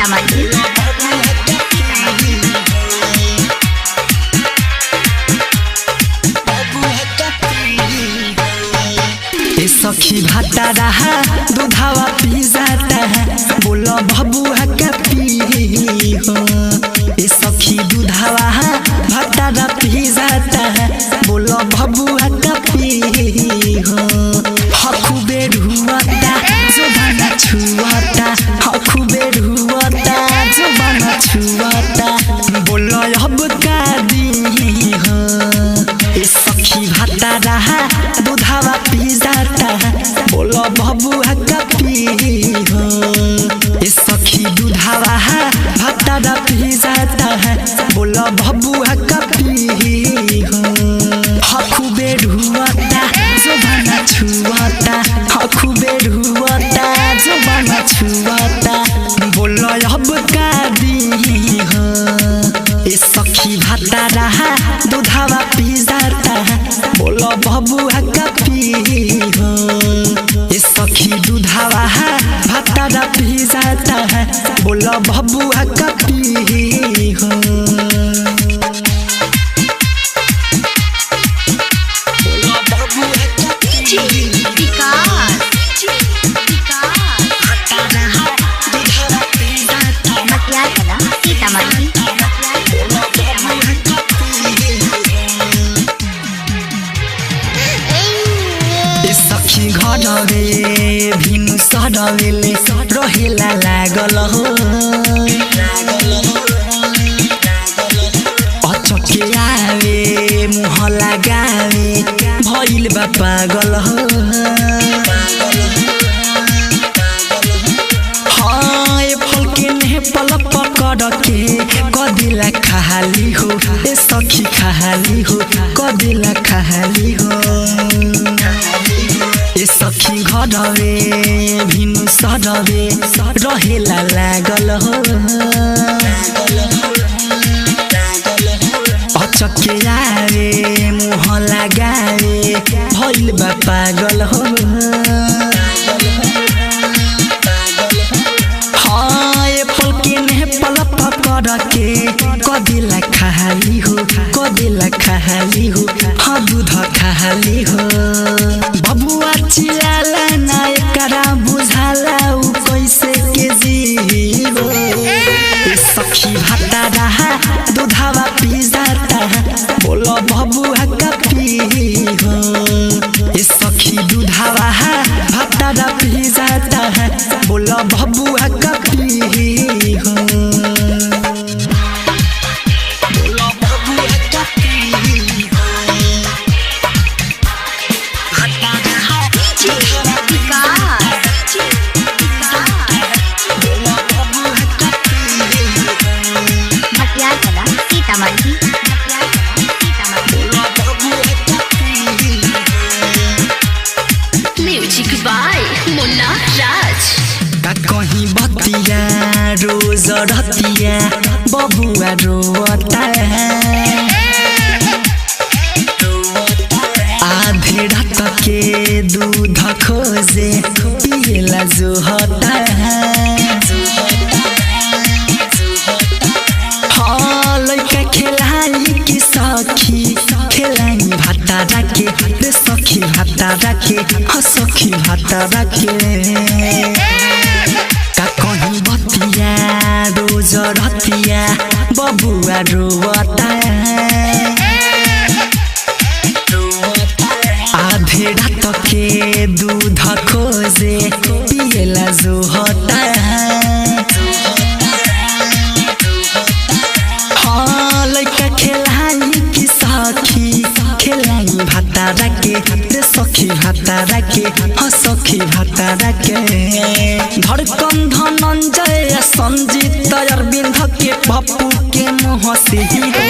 सीतामढ़ी। सखी भाता रहा दूधावा पी जाता है, बोलो बबुआ का पी हो। ए सखी दूधावा भाता रा पी जाता है, बोलो बबुआ का पी हो। हखुबे रुआता जो बना छुआता, हखुबे रुआता जो बना छुआता, बोलो अब का दी हो। ए सखी भाता रहा दूधावा पी जाता है, बोलो बबुआ का पी हो। ए सखी दूधावा भाता रा पी जाता है, बोलो बबुआ का पी हो। हखुबे रुआता जो बना छुआता, हखुबे रुआता जो बना छुआता, बोलो अब का दी हो। ए सखी भाता रहा दूधावा पी जाता है, बोलो बबुआ का पी हो। ए सखी दूधावा भाता रा पी जाता है, बोलो बबुआ का पी हो। सखी घरवे भिनु सरवेले रहेला लागल हो। अचके आवे मुह लगावे भइल बा पागल हो। हाँ फल के ने पल पकड़ के कदिला खाली हो। ए सखी खाली हो, कदिला खाली हो। ए सखी घरवे भिनु सरवे रहेला लागल हो। अचके आवे मुह लगावे भइल बा पागल हो। हाँ फल के ने पल पकड़ के कदिला खाली हो, कदिला खाली हो। हाँ दूध खाली हो। बबुआ चिलाला ना एकरा बुझाला उ कैसे के जी हो। ए सखी भाता रहा दूधावा पी जाता है, बोलो बबुआ का पी हो। ए सखी दूधावा भाता रा पी जाता है, बोलो बबुआ का पी हो। म्यूजिक बाय मुन्ना राज। कहीं बतिया रोज रतिया बबुआ रोता है। आधे रात के दूध खोजे पियला जो होता है। हाँ लइका खेलाई की सखी खेलाई भाता राखे, रे सखी भाता राखे, हाँ सखी भाता राखे। का कहीं बतिया रोज रतिया बबुआ रोता है। आधे रात के दूध खोजे पियला जो होता है। हाँ लइका खेलाई की सखी खेलाई भाता राखे, रे सखी भाता राखे, हाँ सखी भाता राखे। धड़कन धनंजय संजीत अरविंद के पप्पू के मुँह से ही हो।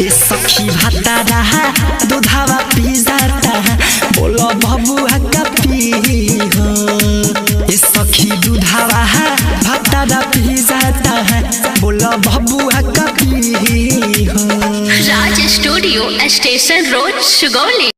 ए सखी भाता रहा दूधावा पी जाता है, बोलो बबुआ का पी हो। ए सखी दूधावा भाता रा पी जाता है, बोलो बबुआ का पी हो। राज स्टूडियो स्टेशन रोड सुगौली।